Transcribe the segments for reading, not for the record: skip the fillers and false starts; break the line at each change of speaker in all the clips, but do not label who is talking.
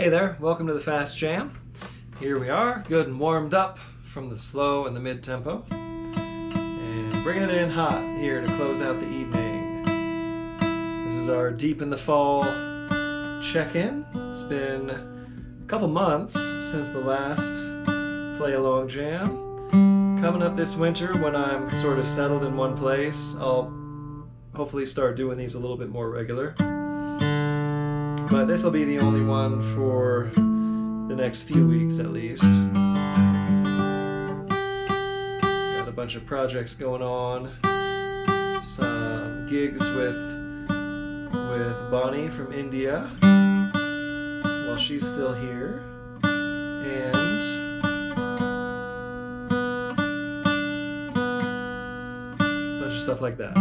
Hey there, welcome to the Fast Jam. Here we are, good and warmed up from the slow and the mid-tempo. And bringing it in hot here to close out the evening. This is our Deep in the Fall check-in. It's been a couple months since the last Playalong Jam. Coming up this winter, when I'm sort of settled in one place, I'll hopefully start doing these a little bit more regular. But this will be the only one for the next few weeks at least. Got a bunch of projects going on. Some gigs with Bonnie from India while she's still here. And a bunch of stuff like that.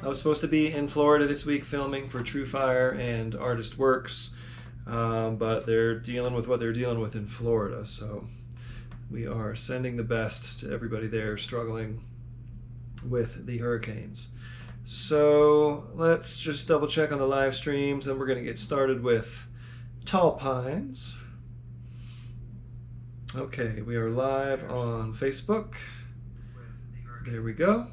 I was supposed to be in Florida this week filming for True Fire and Artist Works, but they're dealing with what they're dealing with in Florida, so we are sending the best to everybody there struggling with the hurricanes. So let's just double check on the live streams, and we're going to get started with Tall Pines. Okay, we are live on Facebook. There we go.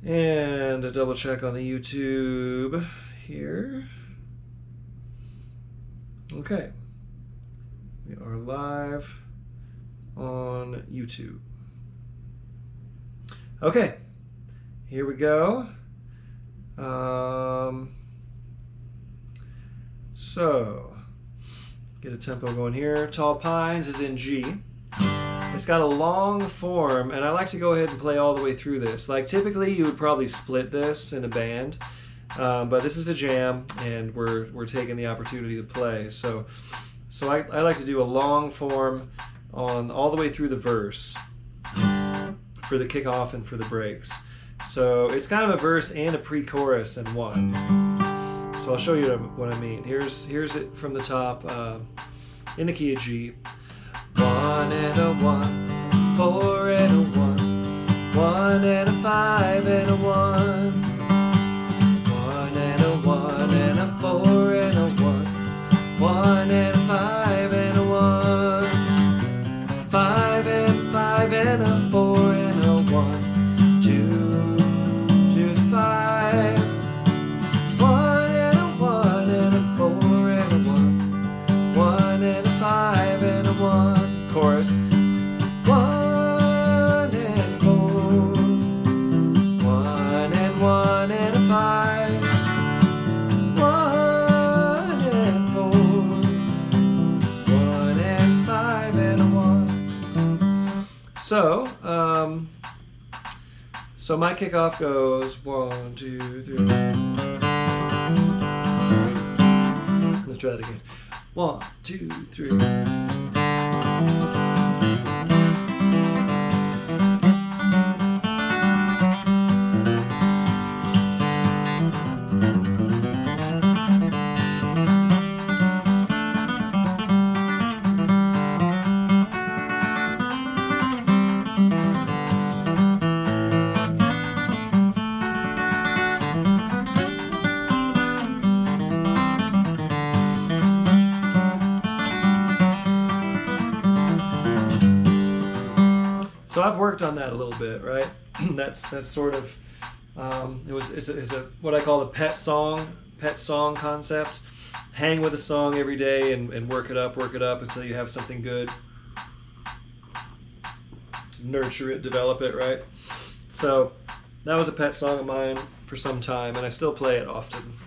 And a double check on the YouTube here. Okay. We are live on YouTube. Okay. Here we go. So, get a tempo going here. Tall Pines is in G. It's got a long form, and I like to go ahead and play all the way through this. Like typically you would probably split this in a band, but this is a jam, and we're taking the opportunity to play. So I like to do a long form on all the way through the verse for the kickoff and for the breaks. So it's kind of a verse and a pre-chorus in one. So I'll show you what I mean. Here's it from the top in the key of G. 1 and a 1, 4 and a 1, 1 and a 5 and a 1, 1 and a 1 and a 4 and a 1, 1 and a 5 and a 1, 5 and 5 and a 4 and a 1, 2 to the 5, 1 and a 1 and a 4 and a 1, 1 and a 5 and a 1. Chorus. 1 and 4, 1 and 1 and a 5, 1 and 4, 1 and 5 and a 1. So my kickoff goes 1, 2, 3. Let's try that again. 1, 2, 3. So I've worked on that a little bit, right? That's sort of it's a what I call the pet song concept. Hang with a song every day and work it up until you have something good. Nurture it, develop it, right? So that was a pet song of mine for some time, and I still play it often.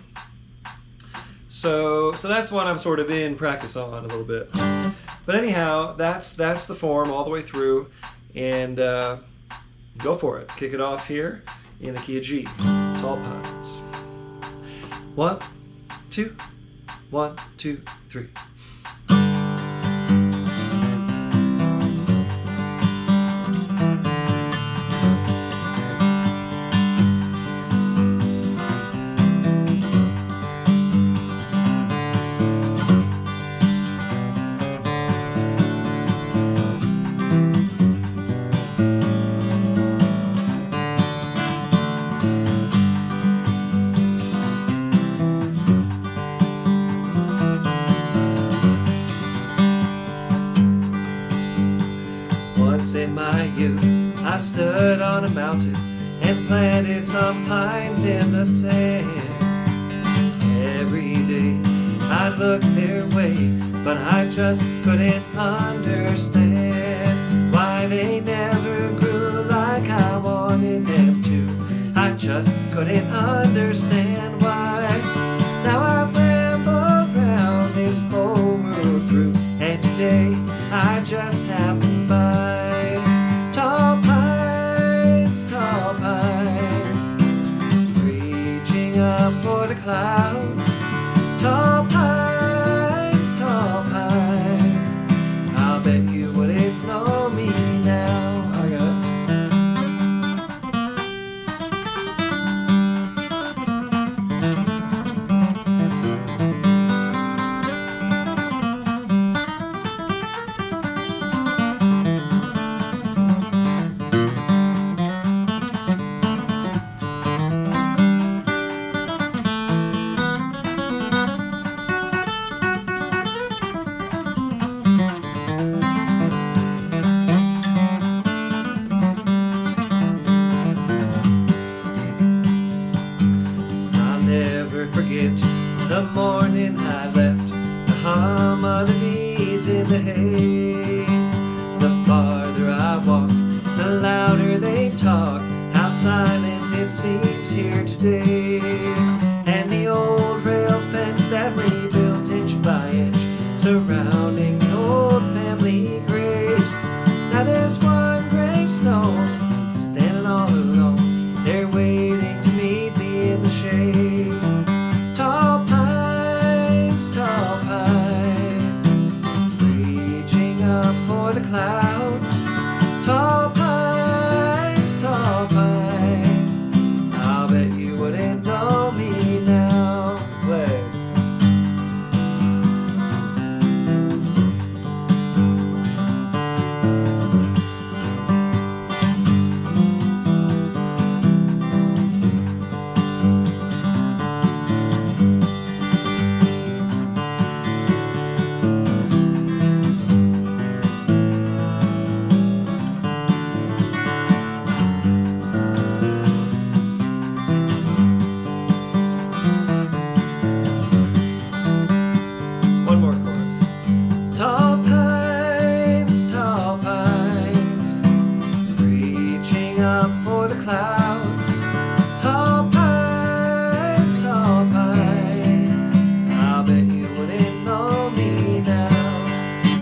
So that's what I'm sort of in practice on a little bit. But anyhow, that's the form all the way through. And go for it. Kick it off here in the key of G. Tall Pines. 1, 2, 1, 2, 3. stood on a mountain and planted some pines in the sand. Every day I'd look their way, but I just couldn't understand why they never grew like I wanted them to. I just couldn't understand why. Now I've rambled round this whole world through, and today I just happened by. Tall pines, reaching up for the clouds. Tall pines, I'll bet you wouldn't know me now. I got it. Forget the morning I left, the hum of the bees in the hay. The farther I walked, the louder they talked, how silent it seems here today. And the old rail fence that rebuilt inch by inch, surrounding the old family graves. Now there's one gravestone standing all alone, they're waiting to meet me in the shade. Tall pines, reaching up for the clouds. Tall pines, I'll bet you wouldn't know me now. Play. Tall pines, reaching up for the clouds. Tall pines, I'll bet you wouldn't know me now.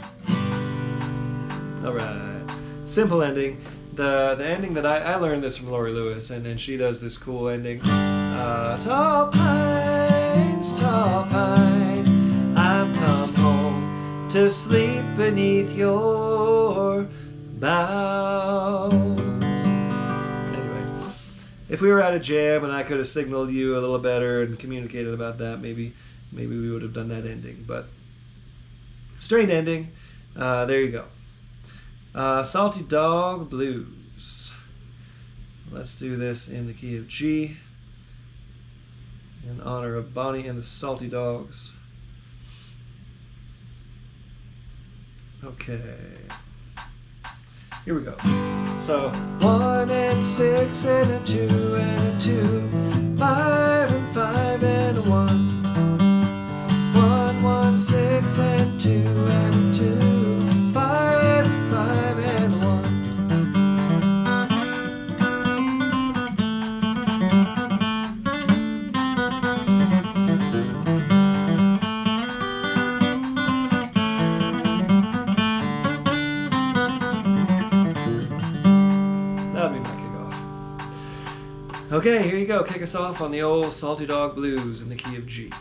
Alright, simple ending. The ending that I learned this from Lori Lewis, and she does this cool ending. Tall pines, I've come home to sleep beneath your boughs. Anyway, if we were at a jam and I could have signaled you a little better and communicated about that, maybe we would have done that ending. But straight ending. There you go. Salty Dog Blues. Let's do this in the key of G in honor of Bonnie and the Salty Dogs. Okay, here we go. So 1 and 6 and a 2 and a 2, 5 and 5 and a 1. 1, 1, 6 and 2 and a 2, 5 and 5 and a 1. Okay, here you go. Kick us off on the old Salty Dog Blues in the key of G.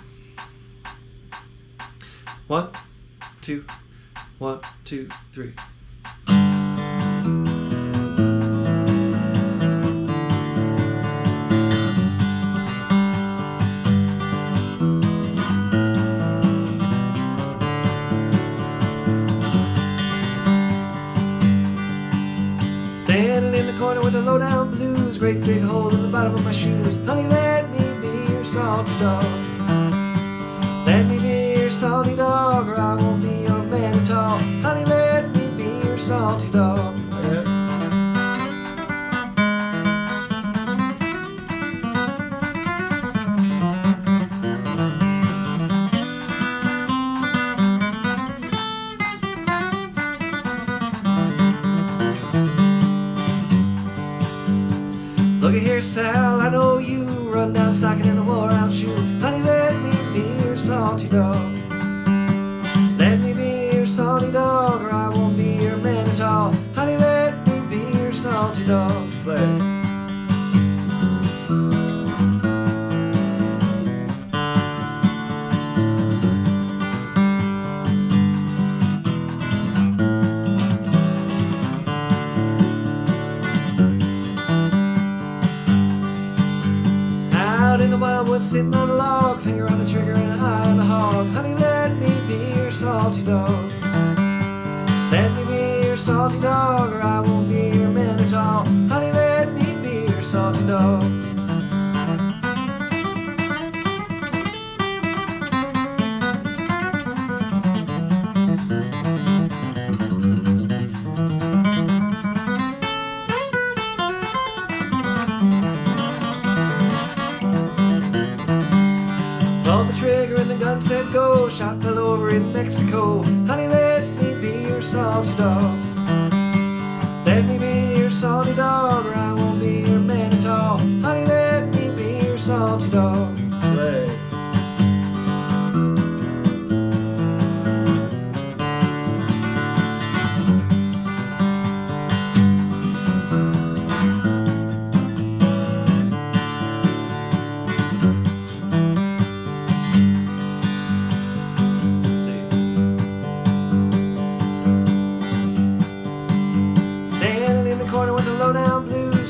1, 2, 1, 2, 3. Standing in the corner with a low-down blues, great big hole in the bottom of my shoes. Honey, let me be your salty dog. Let me be your salty dog, or I won't be your man at all. Honey, let me be your salty dog. Looky here, Sal, I know you run down stocking in the wore-out shoe. Honey, let me be your salty dog. Let me be your salty dog, or I won't be your man at all. Honey, let me be your salty dog. Play. Sitting on a log, finger on the trigger and an eye on the hog. Honey, let me be your salty dog. Let me be your salty dog, or I won't be your man at all. Honey, let me be your salty dog. Pulled the trigger and the gun said go. Shot fell over in Mexico. Honey, let me be your salty dog. Let me be your salty dog, or I won't be your man at all. Honey, let me be your salty dog. Play.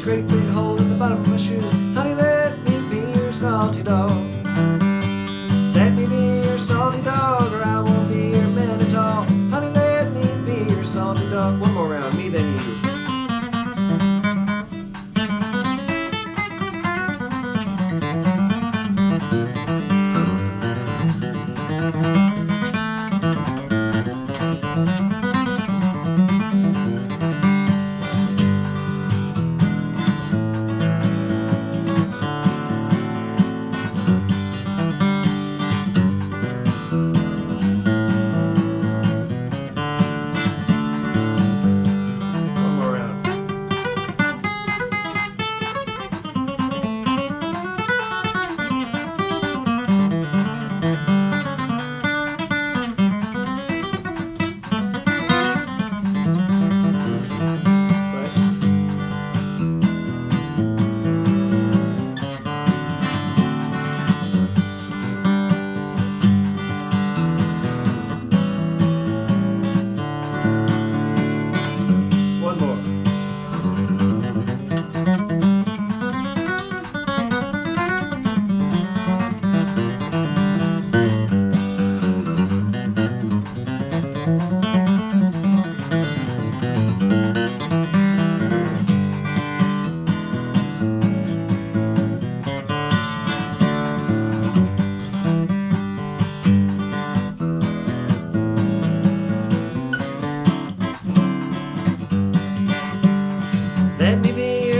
Great big hole in the bottom of my shoes. Honey, let me be your salty dog. Let me be your salty dog, or I won't be your man at all. Honey, let me be your salty dog. One more round, me then you.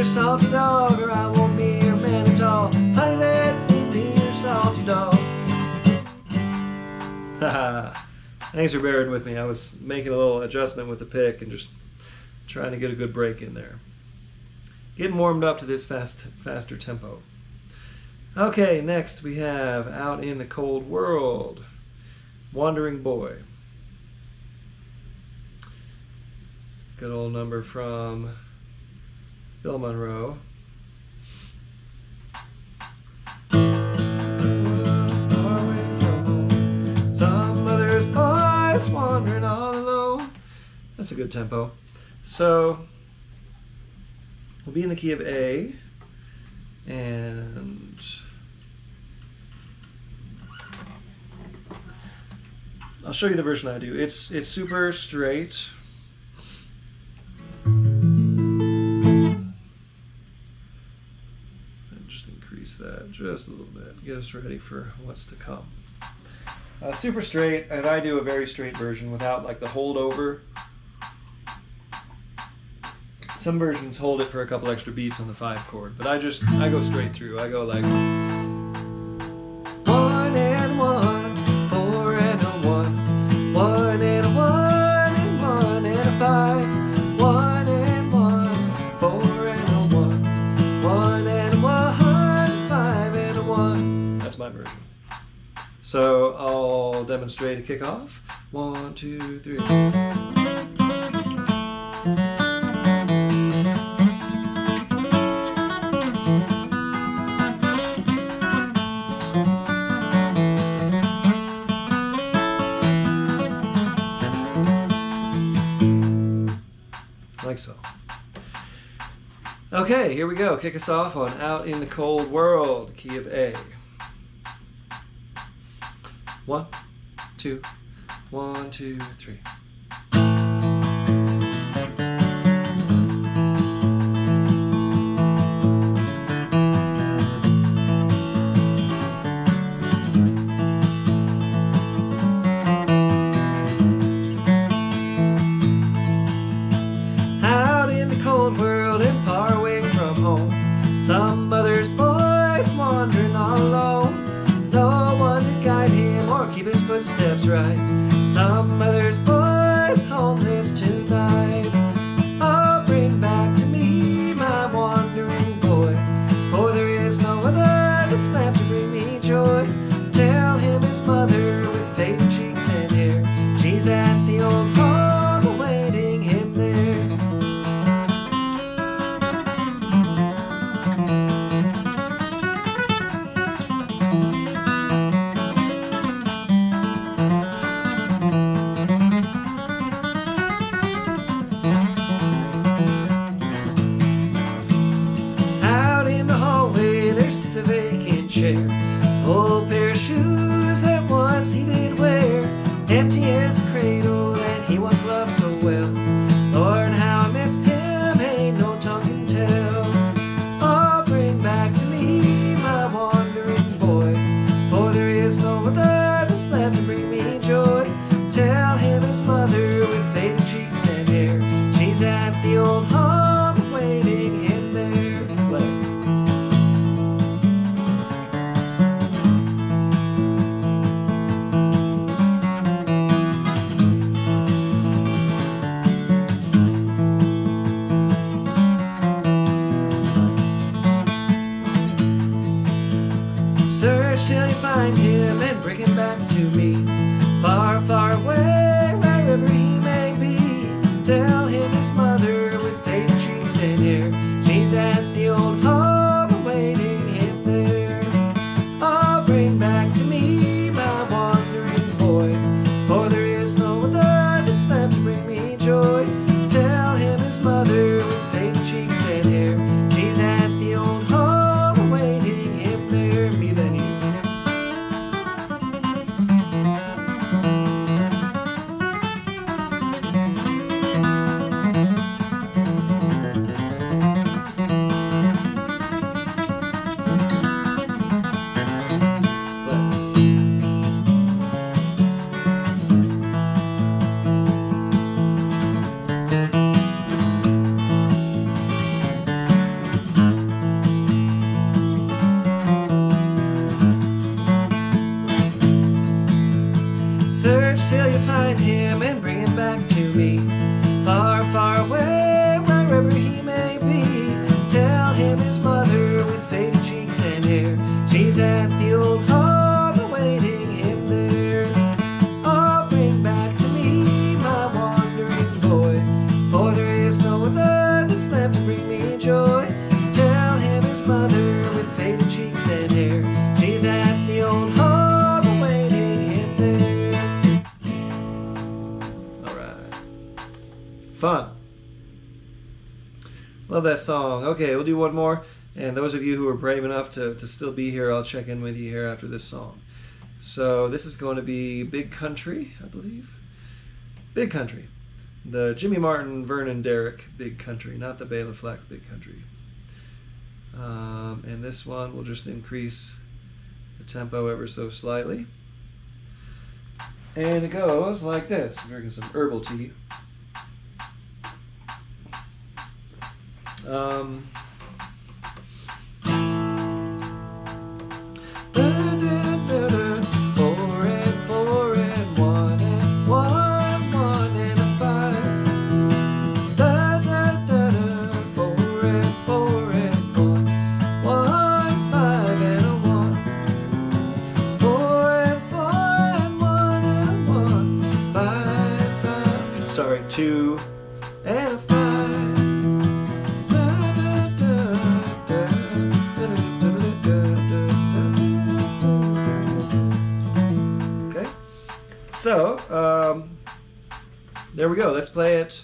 Salty dog, or I won't be your man at all. Honey, let me be your salty dog. Haha. Thanks for bearing with me. I was making a little adjustment with the pick and just trying to get a good break in there. Getting warmed up to this faster tempo. Okay, next we have Out in the Cold World, Wandering Boy. Good old number from Bill Monroe. Some mother's boys wandering all alone. That's a good tempo. So we'll be in the key of A, and I'll show you the version I do. It's super straight. That just a little bit, get us ready for what's to come. Super straight, and I do a very straight version without like the holdover. Some versions hold it for a couple extra beats on the 5 chord, but I go straight through. I go like 1 and 1, 4 and a 1, 1 and a 1 and 1 and a 5, 1 and 1, 4 and a 1, 1 and my version. So I'll demonstrate a kick off. 1, 2, 3. Like so. Okay, here we go. Kick us off on Out in the Cold World, key of A. 1, 2, 1, 2, 3. Out in the cold world and far away from home, some mother's boy's wandering all alone. No one to guide him or keep his footsteps right. Some mother's boy's homeless tonight. Oh, bring back to me my wandering boy, for there is no other that's left to bring me joy. Tell him his mother with faded cheeks and hair, she's at the old home awaiting him there. A vacant chair, old pair of shoes that once he did wear, empty as a cradle that he once loved so well. Lord, how I miss him, ain't no tongue can tell. Oh, bring back to me my wandering boy, for there is no other that's left to bring me joy. Tell him his mother with faded cheeks and hair, she's at the old home waiting him there. Search till you find him and bring him back to me, far, far away, wherever he may be. Tell him his mother with faded cheeks and hair, she's at the old home awaiting him there. Oh, bring back to me my wandering boy, for there is no other that's left to bring me joy. Tell him his mother with faded cheeks and hair, she's at the old home awaiting him there. Me then you. Search till you find him and bring him back to me, far, far away, wherever he may be. Tell him his mother with faded cheeks and hair, she's at the old home awaiting him there. Oh, bring back to me my wandering boy, for there is no other that's left to bring me joy. Tell him his mother with faded cheeks and hair, she's at the old home awaiting him there. Fun. Love that song. Okay, we'll do one more. And those of you who are brave enough to still be here, I'll check in with you here after this song. So this is going to be Big Country, I believe. Big Country. The Jimmy Martin, Vernon Derrick Big Country, not the Bela Fleck Big Country. And this one will just increase the tempo ever so slightly. And it goes like this. I'm drinking some herbal tea. So, there we go. Let's play it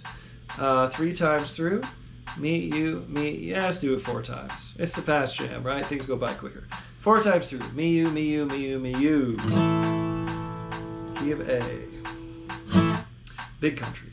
3 times through. Me, you, me. Yeah, let's do it 4 times. It's the fast jam, right? Things go by quicker. 4 times through. Me, you, me, you, me, you, me, you. Key of A. Big country.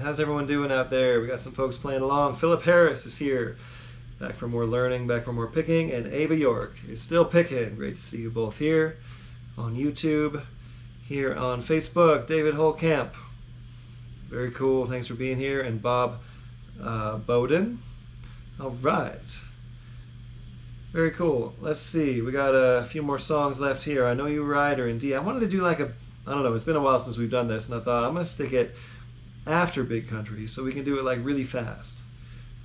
How's everyone doing out there? We got some folks playing along. Philip Harris is here, back for more learning, back for more picking, and Ava York is still picking. Great to see you both here on YouTube, here on Facebook. David Holcamp, very cool. Thanks for being here. And Bob Bowden. All right. Very cool. Let's see. We got a few more songs left here. I Know You Rider in D. I wanted to do like a, I don't know, it's been a while since we've done this, and I thought I'm going to stick it after Big Country so we can do it like really fast.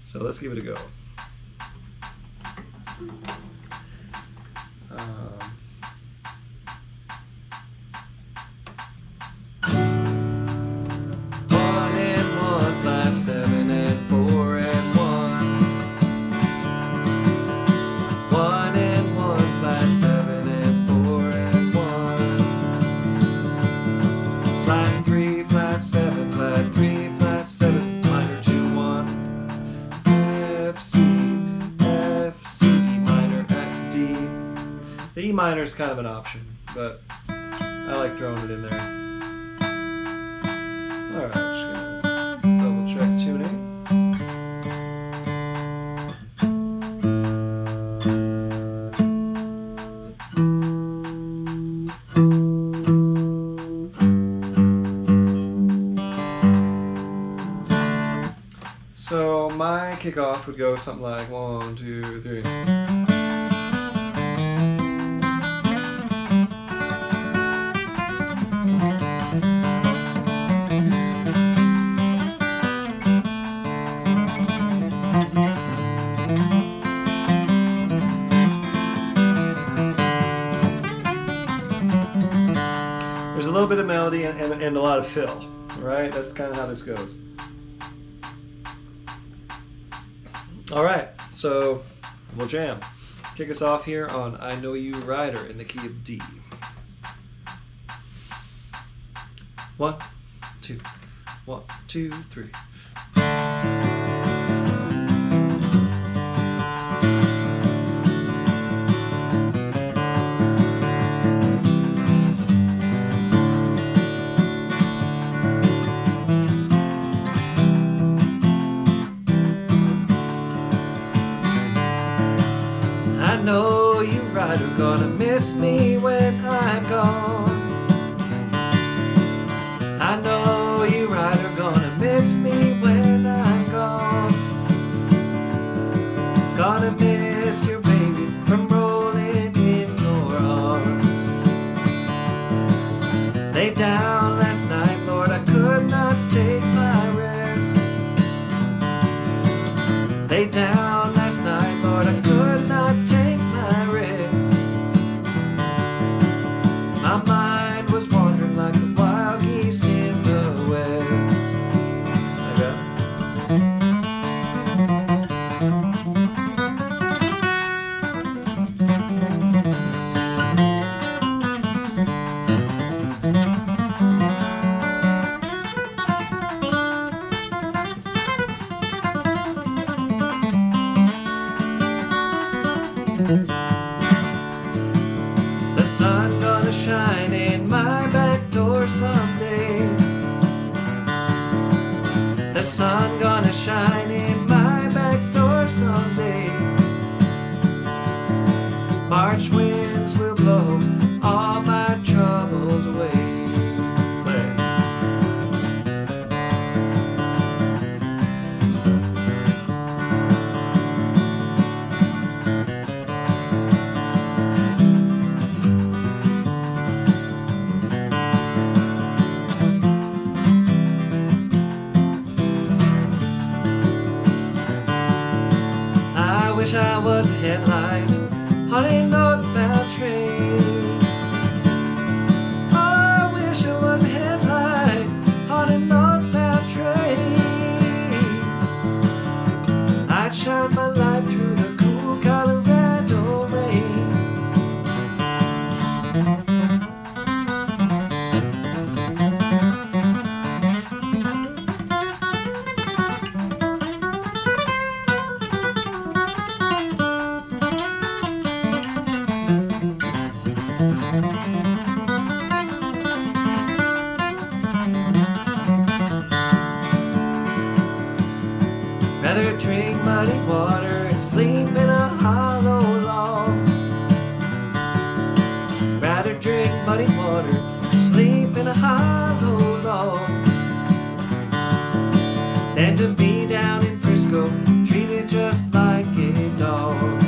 So let's give it a go. One and one, 5, 7 and 4 and 1. 1 and 1, 5, 7 and 4 and 1. Flat 3, flat 7, flat 3, flat 7, minor 2, 1. F, C, F, C, minor, F, D. The E minor is kind of an option, but I like throwing it in there. Alright, just gonna double check tuning. So my kickoff would go something like 1, 2, 3. There's a little bit of melody and a lot of fill, right? That's kind of how this goes. All right, so we'll jam. Kick us off here on I Know You Rider in the key of D. 1, 2, 1, 2, 3. I know you rider gonna miss me when I'm gone. I know you rider gonna miss me when I'm gone. Gonna miss your baby from rolling in your arms. Lay down last night, Lord, I could not take my rest. Lay down last night, Lord, I could not take my rest. My mind was wandering like the wild geese in the west. I got the sun gonna shine in my back door someday. The sun gonna shine in my back door someday. March winds will blow all my troubles away. Play. I wish I was a headlight on a northbound train. I wish I was a headlight on a northbound train. I'd shine my light through the cool Colorado rain. Rather drink muddy water and sleep in a hollow log. Rather drink muddy water and sleep in a hollow log than to be down in Frisco treated just like a dog.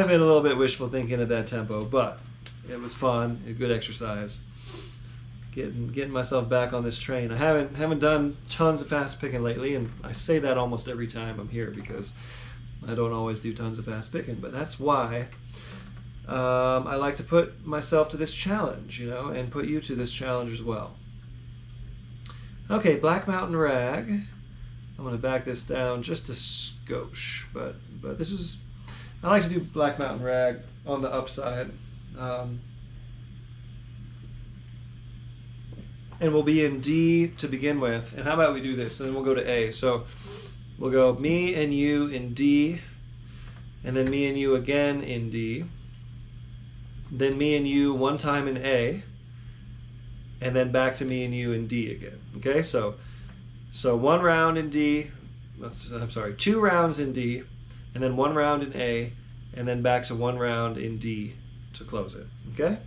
have been a little bit wishful thinking at that tempo, but it was fun, a good exercise. Getting myself back on this train. I haven't done tons of fast picking lately, and I say that almost every time I'm here because I don't always do tons of fast picking, but that's why I like to put myself to this challenge, you know, and put you to this challenge as well. Okay, Black Mountain Rag. I'm going to back this down just a skosh, but this is, I like to do Black Mountain Rag on the upside. And we'll be in D to begin with. And how about we do this, and then we'll go to A. So we'll go me and you in D, and then me and you again in D, then me and you one time in A, and then back to me and you in D again. Okay, so one round in D, I'm sorry, 2 rounds in D, and then 1 round in A, and then back to 1 round in D to close it. Okay?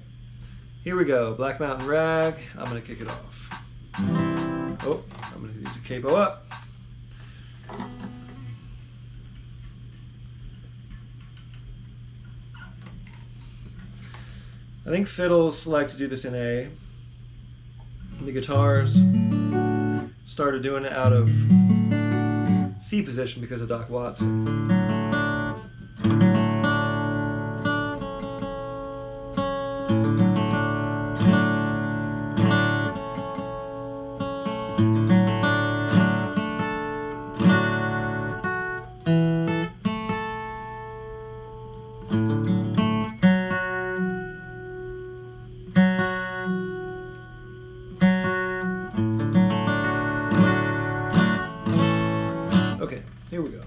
Here we go, Black Mountain Rag. I'm going to kick it off. Oh, I'm going to need to capo up. I think fiddles like to do this in A. The guitars started doing it out of C position because of Doc Watson. Okay, here we go.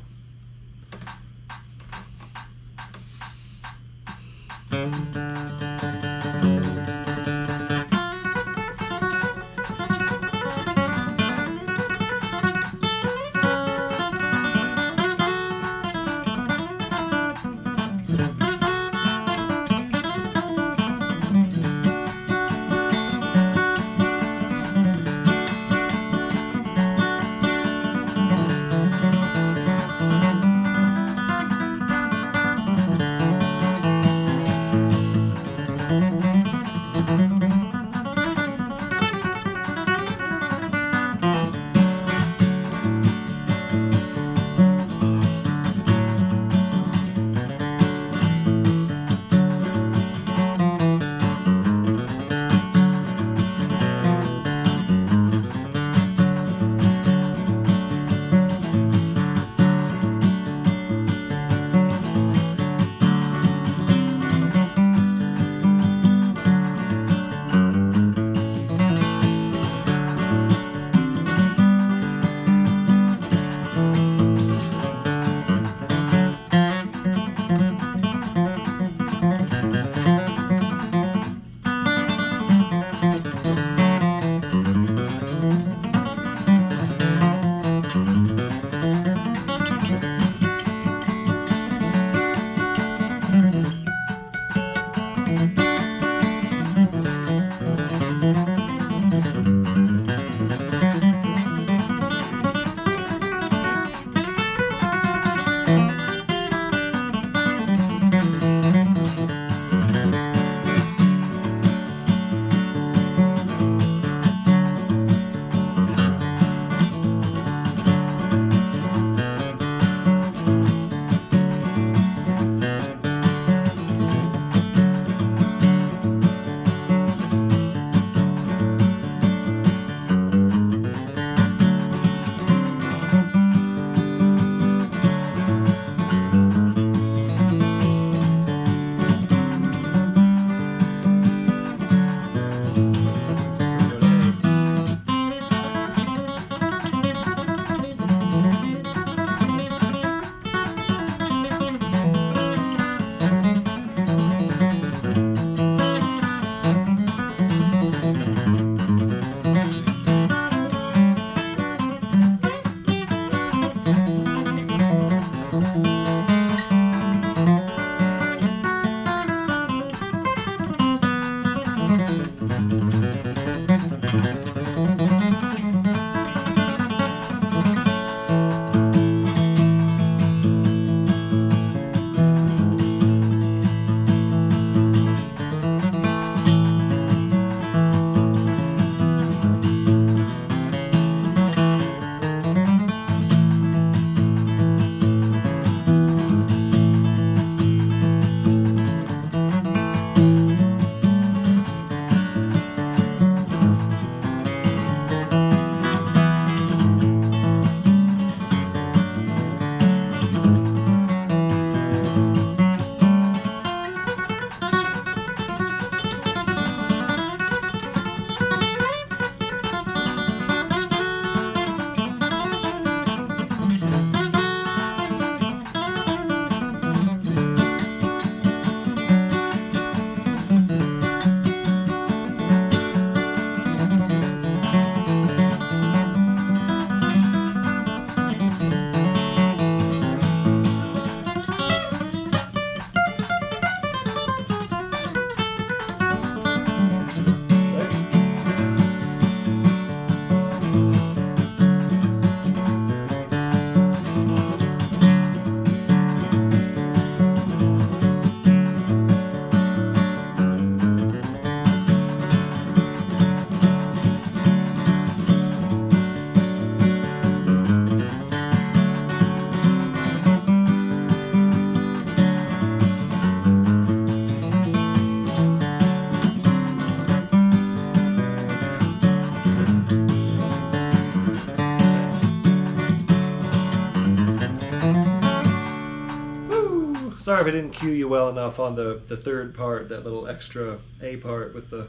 Woo! Sorry if I didn't cue you well enough on the third part, that little extra A part with the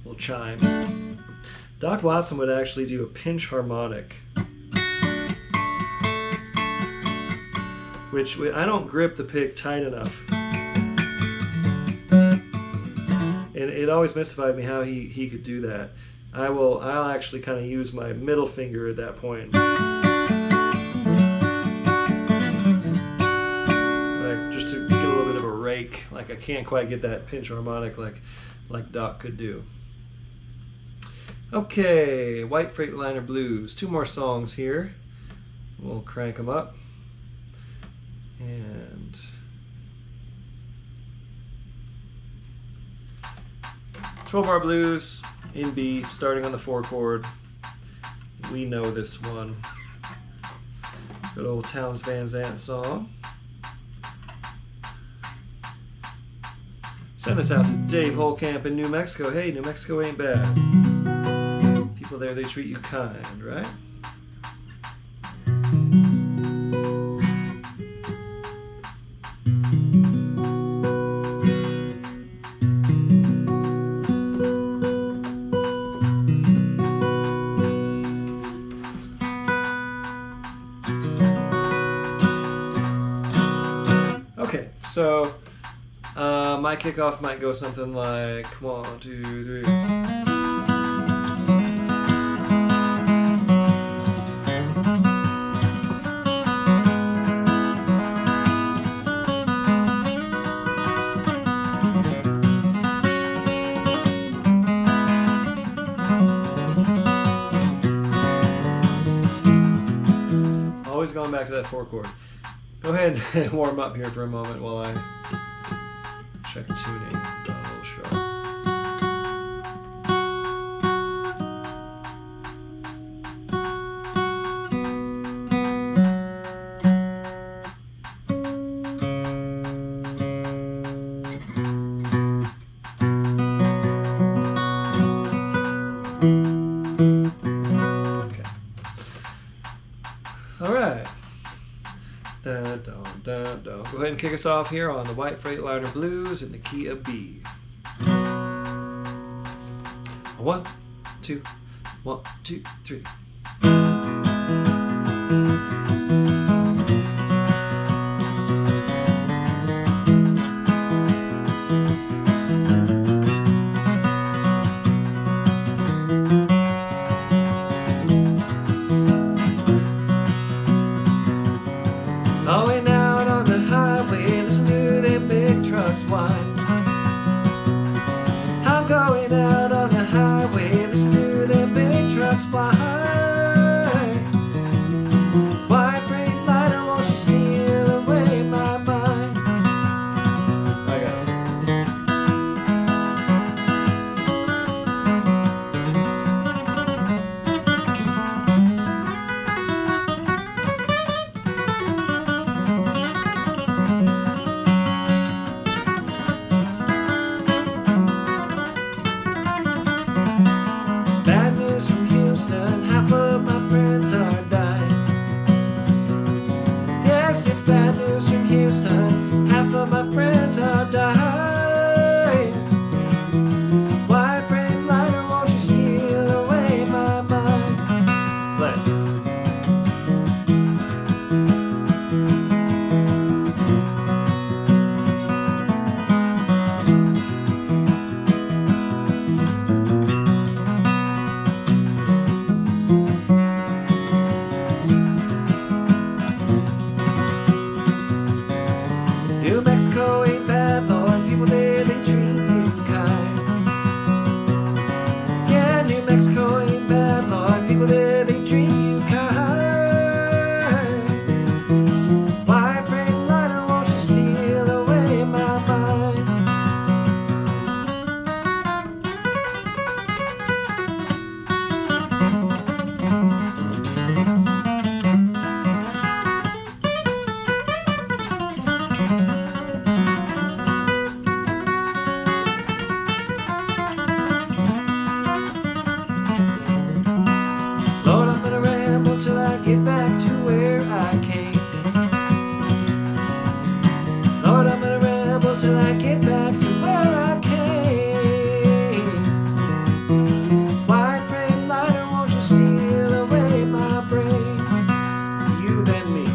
little chimes. Doc Watson would actually do a pinch harmonic, which I don't grip the pick tight enough. And it always mystified me how he could do that. I'll actually kind of use my middle finger at that point. Like just to get a little bit of a rake. Like I can't quite get that pinch harmonic like Doc could do. Okay, White Freightliner Blues. 2 more songs here. We'll crank them up. And 12-bar blues in B, starting on the 4 chord. We know this one. Good old Townes Van Zandt song. Send this out to Dave Holcamp in New Mexico. Hey, New Mexico ain't bad. People there, they treat you kind, right? Okay, so my kickoff might go something like 1, 2, 3. Always going back to that 4 chord. Go ahead and warm up here for a moment while I check tuning. Got a little sharp. Okay. All right. Go ahead and kick us off here on the White Freightliner Blues in the key of B. 1, 2, 1, 2, 3. Going out on the highway, listen to them big trucks whine. I'm going out on the highway, listen to them big trucks fly. White Freightliner, won't you steal away my mind? I got it. till I get back to where I came. White Freightliner, won't you steal away my brain? You then me.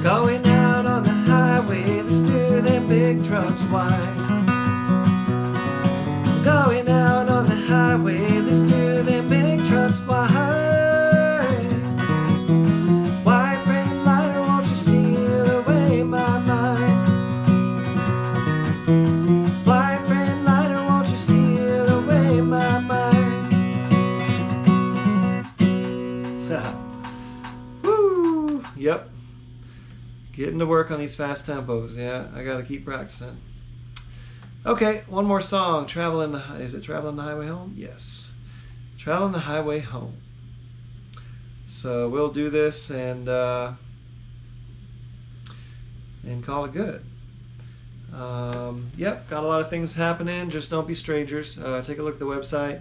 Going out on the highway, let's do them big trucks wide. Going out on the highway, let's do them big trucks wide. White Freightliner, won't you steal away my mind? White Freightliner, won't you steal away my mind? Woo! Yep. Getting to work on these fast tempos. Yeah, I gotta keep practicing. Okay, one more song. Is it Traveling the Highway Home? Yes. Traveling the Highway Home. So we'll do this and call it good. Yep, got a lot of things happening. Just don't be strangers. Take a look at the website.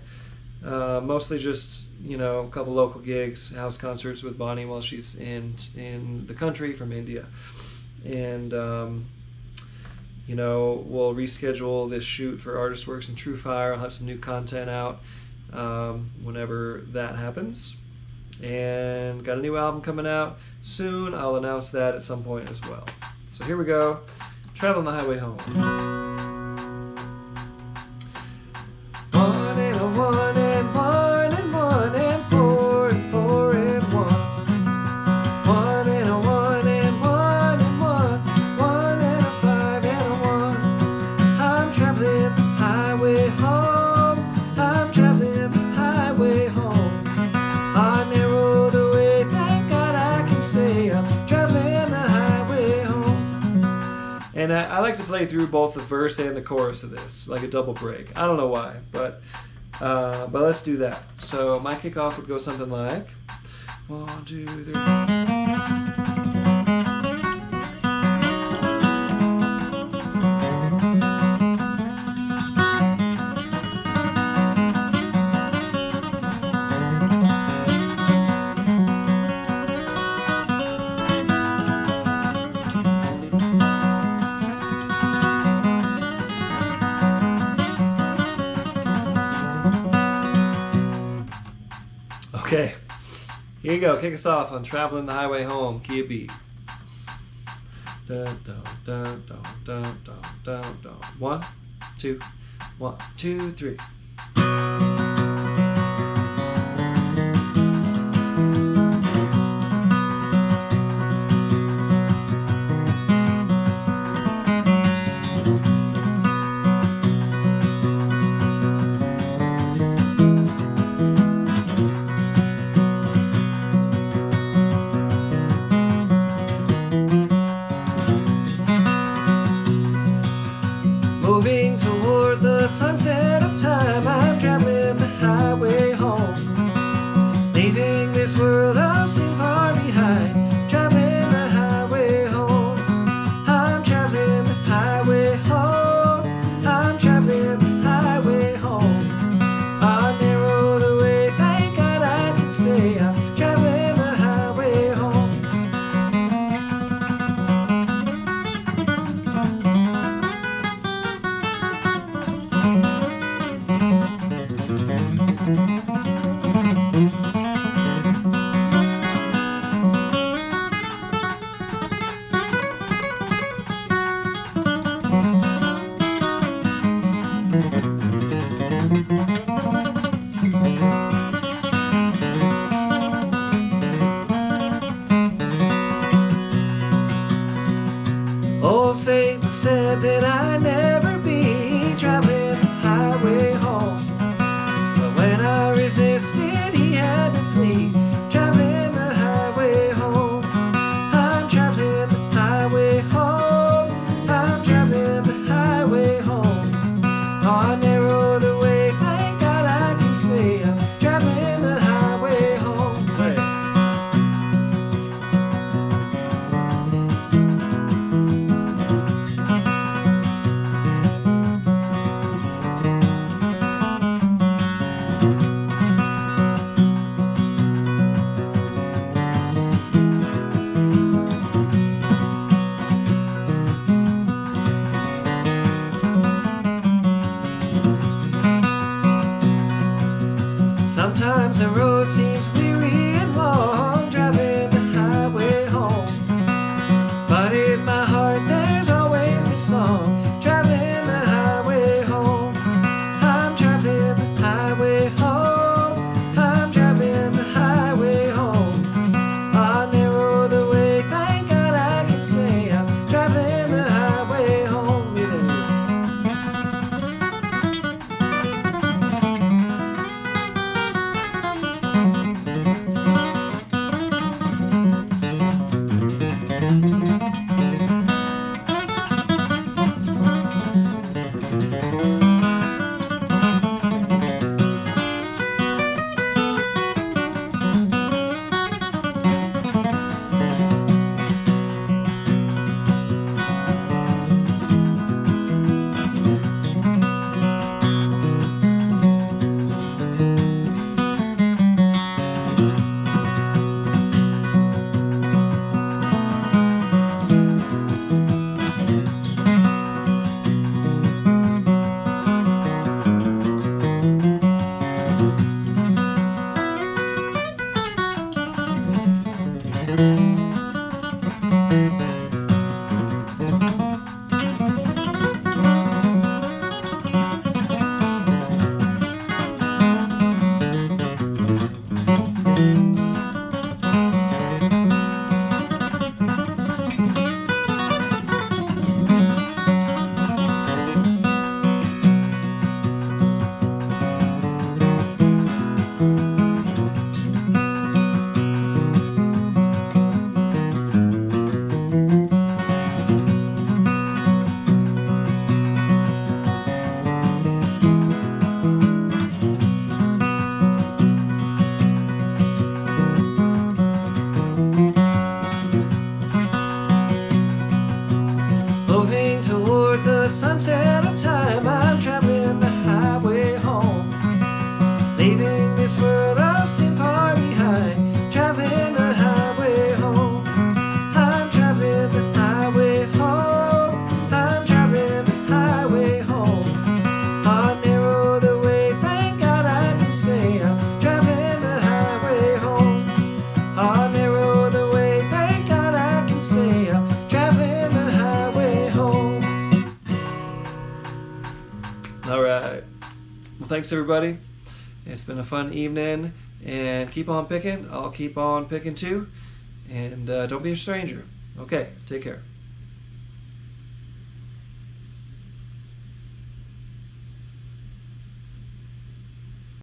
Mostly just, you know, a couple local gigs, house concerts with Bonnie while she's in the country from India. And, you know, we'll reschedule this shoot for Artist Works and True Fire. I'll have some new content out whenever that happens. And got a new album coming out soon. I'll announce that at some point as well. So here we go. Traveling the Highway Home. One and a one and one and one and four and four and one. One and a one and one and one. One and a five and a one. I'm traveling the highway home. I'm traveling the highway home. I narrow the way, thank God I can say I'm traveling the highway home. And I like to play through both the verse and the chorus of this, like a double break. I don't know why, but let's do that. So my kickoff would go something like 1, 2, 3. Okay, here you go. Kick us off on Traveling the Highway Home. Key a beat. Dun, dun, dun, dun, dun, dun, dun, dun. 1, 2, 1, 2, 3. Moving toward the sunset of time. said that I'd never be traveling the highway home. But when I resisted, he had to flee. Traveling the highway home. I'm traveling the highway home. I'm traveling the highway home. Oh, narrow the way, thank God I can say I'm traveling the highway home. Hey. Sometimes the road seems weary and long, driving the highway home. But in my heart there's always this song, traveling the highway home. I'm traveling the highway home. I'm traveling the highway home. I narrow the way, thank God I can say I'm traveling the highway home. Moving toward the sunset of time, I'm traveling the highway home. Leaving this world I've seen far behind, traveling the highway home. I'm traveling the highway home. I'm traveling the highway home. I'll narrow the way, thank God I can say I'm traveling the highway home. I'll narrow the way, thank God I can say I'm traveling the highway home. All right. Well, thanks everybody. It's been a fun evening, and keep on picking. I'll keep on picking too. And don't be a stranger. Okay, take care.